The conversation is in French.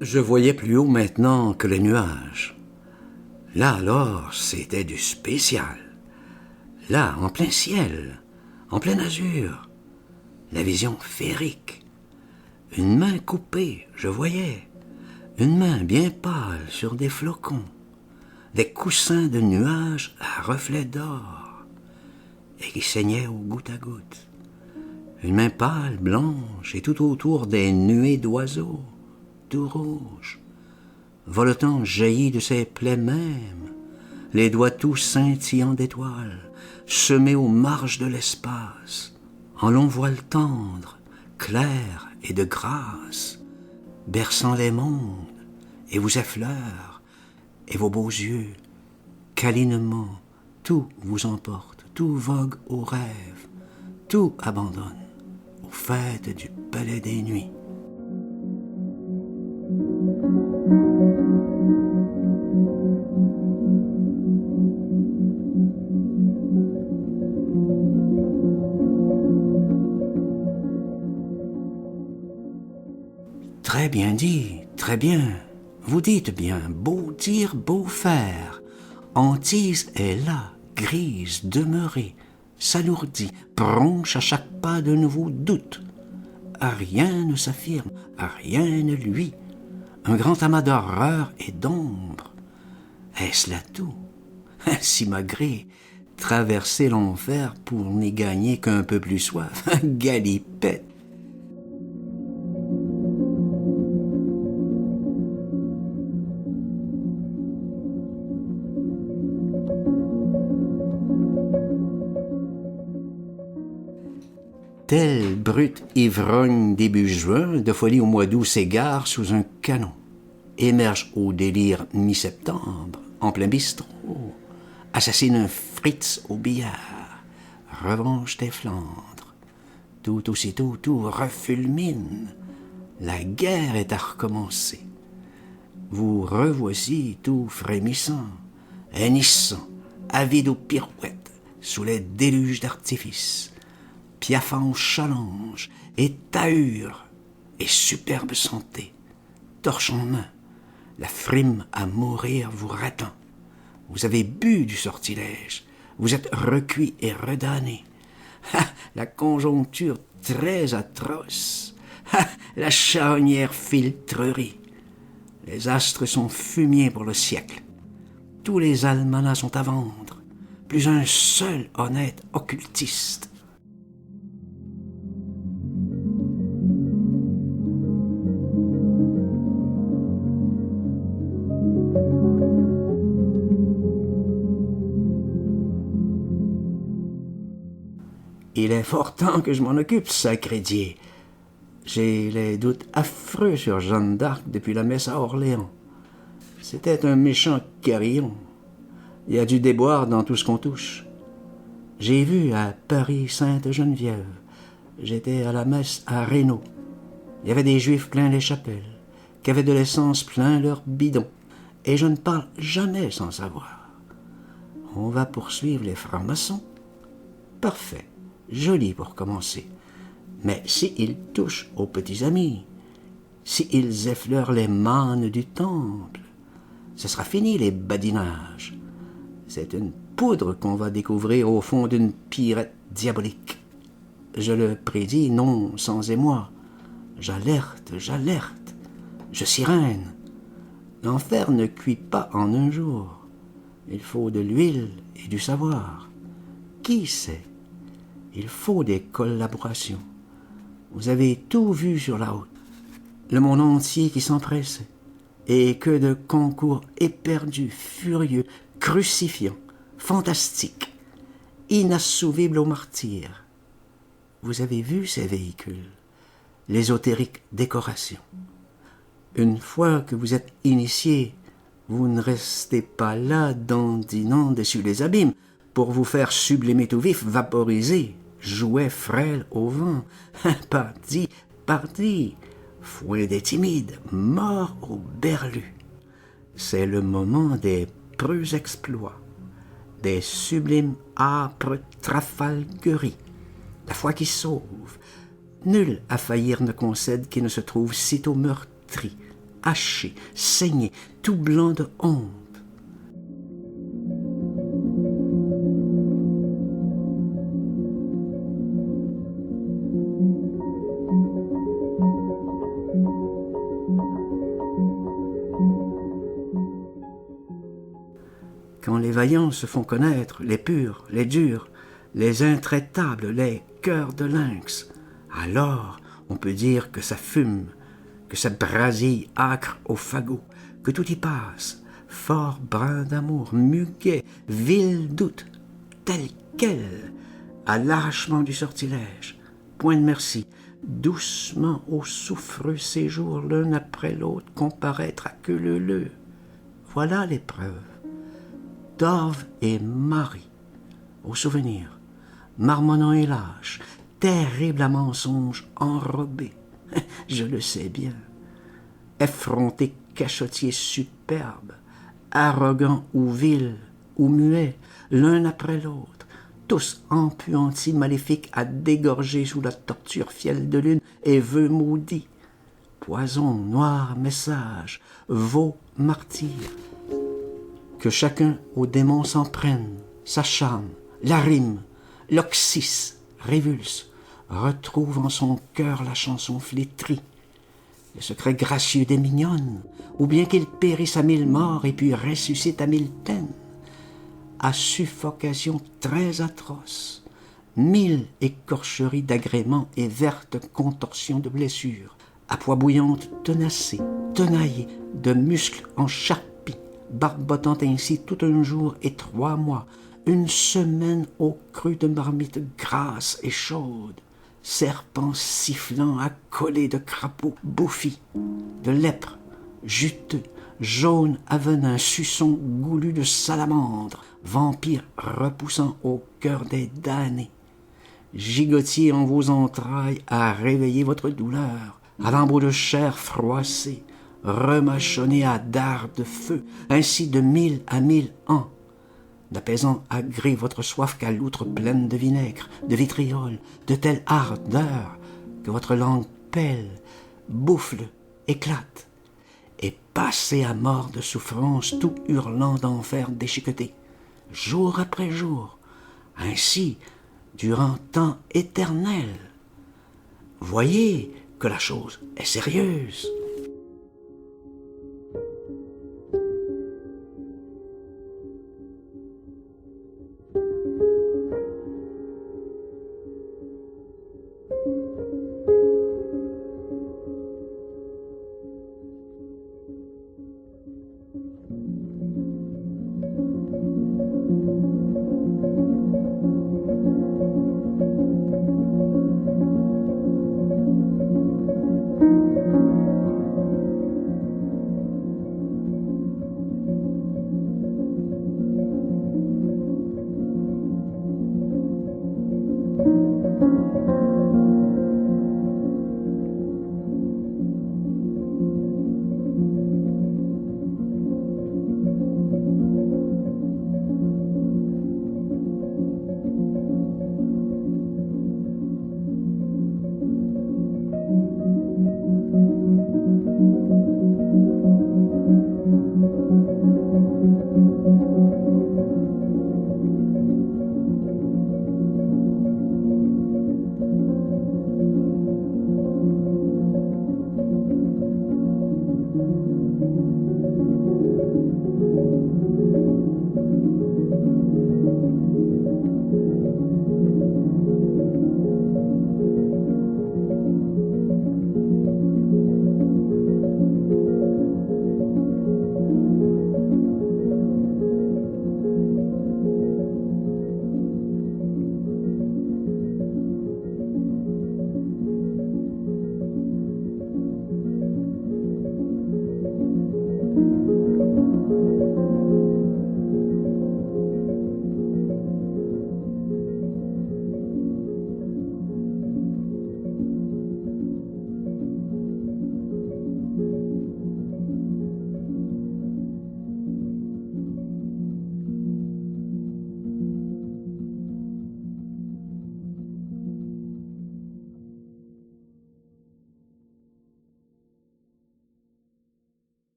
Je voyais plus haut maintenant que les nuages. Là alors, c'était du spécial. Là, en plein ciel, en plein azur, la vision féerique. Une main coupée, je voyais. Une main bien pâle sur des flocons. Des coussins de nuages à reflets d'or et qui saignaient au goutte à goutte. Une main pâle, blanche, et tout autour des nuées d'oiseaux, tout rouges. Voletant jaillit de ses plaies mêmes, les doigts tout scintillants d'étoiles, semés aux marges de l'espace, en longs voiles tendres, clairs et de grâce, berçant les mondes, et vous effleurent, et vos beaux yeux, câlinement, tout vous emporte, tout vogue au rêve, tout abandonne aux fêtes du palais des nuits. Très bien dit, très bien. Vous dites bien, beau dire, beau faire. Antise est là, grise, demeurée, s'alourdit, bronche à chaque pas de nouveaux doutes. Rien ne s'affirme, rien ne luit. Un grand amas d'horreur et d'ombre. Est-ce là tout? Si malgré traverser l'enfer pour n'y gagner qu'un peu plus soif, galipette. Tel brute ivrogne début juin, de folie au mois d'août s'égare sous un canon. Émerge au délire mi-septembre, en plein bistrot. Assassine un Fritz au billard. Revanche des Flandres. Tout aussitôt, tout refulmine. La guerre est à recommencer. Vous revoici tout frémissant, hennissant, avide aux pirouettes, sous les déluges d'artifice. Piaffant challenge, et tahure, et superbe santé, torche en main, la frime à mourir vous rattant. Vous avez bu du sortilège, vous êtes recuit et redamné. La conjoncture très atroce, la charnière filtrerie. Les astres sont fumiers pour le siècle. Tous les almanachs sont à vendre, plus un seul honnête occultiste. Il est fort temps que je m'en occupe, sacré Dieu. J'ai les doutes affreux sur Jeanne d'Arc depuis la messe à Orléans. C'était un méchant carillon. Il y a du déboire dans tout ce qu'on touche. J'ai vu à Paris Sainte-Geneviève. J'étais à la messe à Reynaud. Il y avait des Juifs plein les chapelles, qui avaient de l'essence plein leurs bidons. Et je ne parle jamais sans savoir. On va poursuivre les francs-maçons. Parfait. Joli pour commencer. Mais s'ils touchent aux petits amis, s'ils effleurent les mânes du temple, ce sera fini les badinages. C'est une poudre qu'on va découvrir au fond d'une pirette diabolique. Je le prédis, non sans émoi. J'alerte, je sirène. L'enfer ne cuit pas en un jour. Il faut de l'huile et du savoir. Qui sait? Il faut des collaborations. Vous avez tout vu sur la route. Le monde entier qui s'empresse. Et que de concours éperdus, furieux, crucifiants, fantastiques, inassouvibles aux martyrs. Vous avez vu ces véhicules, l'ésotérique décoration. Une fois que vous êtes initié, vous ne restez pas là dandinant dessus les abîmes pour vous faire sublimer tout vif, vaporiser, jouet frêle au vent. Parti, fouet des timides, mort au berlu. C'est le moment des preux exploits, des sublimes âpres trafalgueries, la foi qui sauve. Nul à faillir ne concède qui ne se trouve sitôt meurtri, haché, saigné, tout blanc de honte. Quand les vaillants se font connaître, les purs, les durs, les intraitables, les cœurs de lynx, alors on peut dire que ça fume, que ça brasille âcre au fagot, que tout y passe, fort brin d'amour, muguet, vil doute, tel quel, à l'arrachement du sortilège, point de merci, doucement au souffreux séjour l'un après l'autre comparaître à queue leu-leu. Voilà l'épreuve. D'Orve et Marie, au souvenir, marmonnant et lâche, terrible à mensonge enrobé, je le sais bien, effronté cachotier superbe, arrogant ou vil ou muet, l'un après l'autre, tous empuantis maléfiques à dégorger sous la torture fielle de lune et vœux maudits, poison, noir message, veau martyr, que chacun au démon s'en prenne, s'acharne, la rime, l'oxys, révulse, retrouve en son cœur la chanson flétrie, le secret gracieux des mignonnes, ou bien qu'il périsse à 1000 morts et puis ressuscite à 1000 peines, à suffocation très atroce, 1000 écorcheries d'agréments et vertes contorsions de blessures, à poix bouillante tenacée, tenaillée, de muscles en charpie, barbotant ainsi tout un jour et 3 mois, une semaine au creux de marmite grasse et chaude, serpents sifflant accolés de crapauds bouffis, de lèpres, juteux, jaunes à venin, suçons goulus de salamandres, vampires repoussant au cœur des damnés, gigotiers en vos entrailles à réveiller votre douleur, à lambeaux de chair froissée, remâchonnés à dards de feu, ainsi de 1000 à 1000 ans, n'apaisant à gré votre soif qu'à l'outre pleine de vinaigre, de vitriol, de telle ardeur que votre langue pèle, bouffle, éclate, et passez à mort de souffrance, tout hurlant d'enfer déchiqueté, jour après jour, ainsi durant temps éternel. Voyez que la chose est sérieuse.